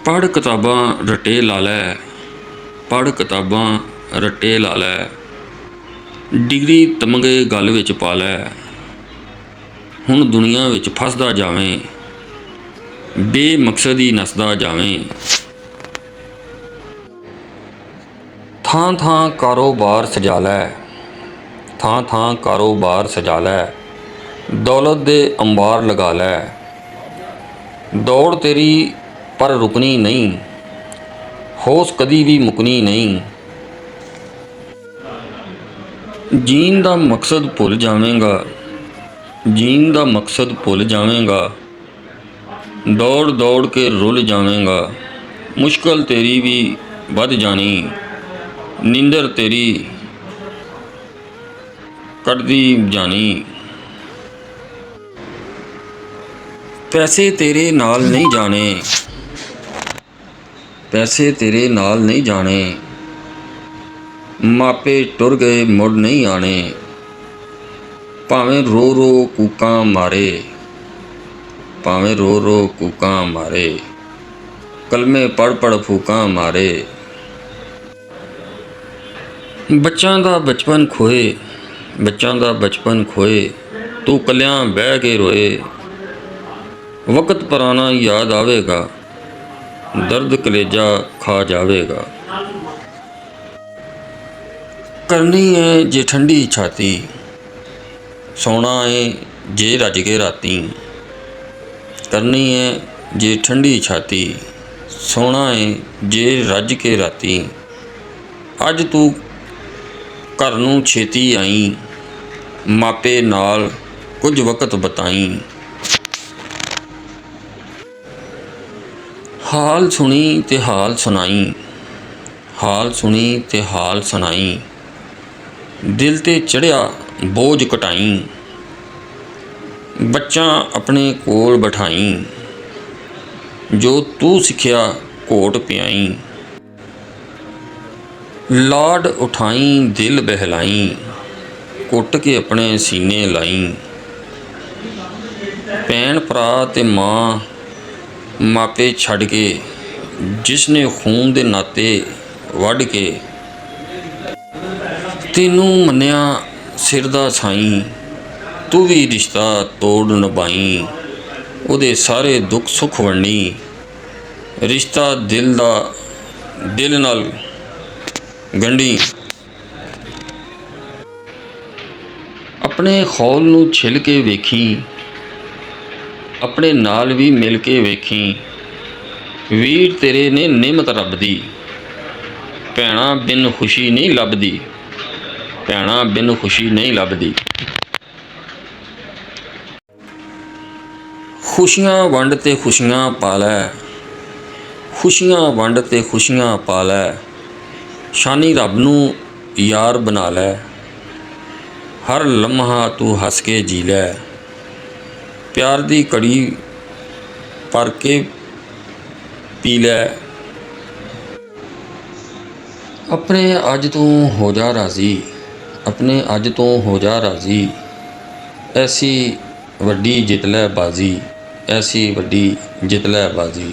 पढ़ किताबां रटे ला लै, पढ़ किताबां रटे ला लै, डिग्री तमगे गल विच पा लै। हुण दुनिया विच फसदा जावें, बेमकसद ही नसदा जावें। थां थां कारोबार सजा लै, थां थां कारोबार सजा लै, दौलत दे अंबार लगा लै। दौड़ तेरी पर रुकनी नहीं, होश कदी भी मुकनी नहीं। जीन दा मकसद भुल जावेंगा, जीन दा मकसद भुल जावेंगा, दौड़ दौड़ के रुल जावेंगा। मुश्किल तेरी भी वध जानी, नींदर तेरी कटदी जानी। पैसे तेरे नाल नहीं जाने, पैसे तेरे नाल नहीं जाने, मापे टुर गए मुड़ नहीं आने। भावें रो रो कूकां मारे, भावें रो रो कूकां मारे, कलमे पढ़ पढ़ फूकां मारे। बच्चां दा बचपन खोए, बच्चां दा बचपन खोए, तू कल्लियां बह के रोए। वक्त पुराना याद आवेगा, दर्द कलेजा खा जावेगा। करनी है जे ठंडी छाती, सोना है जे रज के राती। करनी है जे ठंडी छाती, सोना है जे रज के राती। अज तू घर नूं छेती आई, मापे नाल कुछ वक्त बताई। हाल सुनी ते हाल सुनाई, हाल सुनी ते हाल सुनाई। दिल ते चढ़िया बोझ घटाई, बच्चा अपने कोल बिठाई। जो तू सिखिया घोट पियाई, लाड उठाई दिल बहलाई, घुट के अपने सीने लाई। भैन भरा ते मां मापे छड़ के, जिसने खून दे नाते वढ़ के तैनूं मन्निया सिर दा साईं। तू भी रिश्ता तोड़ निभाई, ਉਹਦੇ ਸਾਰੇ दुख सुख वंडी। रिश्ता दिल दा दिल नाल गंढी। अपने खौल नूं छिल के वेखी, अपने नाल भी मिल के वेखी। वीर तेरे ने निमत रब दी, भैणा बिन खुशी नहीं लभदी, भैणा बिन खुशी नहीं लभदी। खुशियां वंड ते खुशियां पा लै, खुशियां वंड ते खुशियां पा लै। शानी रब नूं यार बना लै, हर लम्हा तू हस के जी लै। प्यार दी घड़ी भर के पी लै। अपने अज तो हो जा राजी, अपने अज तो हो जा राजी। ऐसी वड्डी जित लै बाजी, ऐसी वड्डी जित लै बाजी।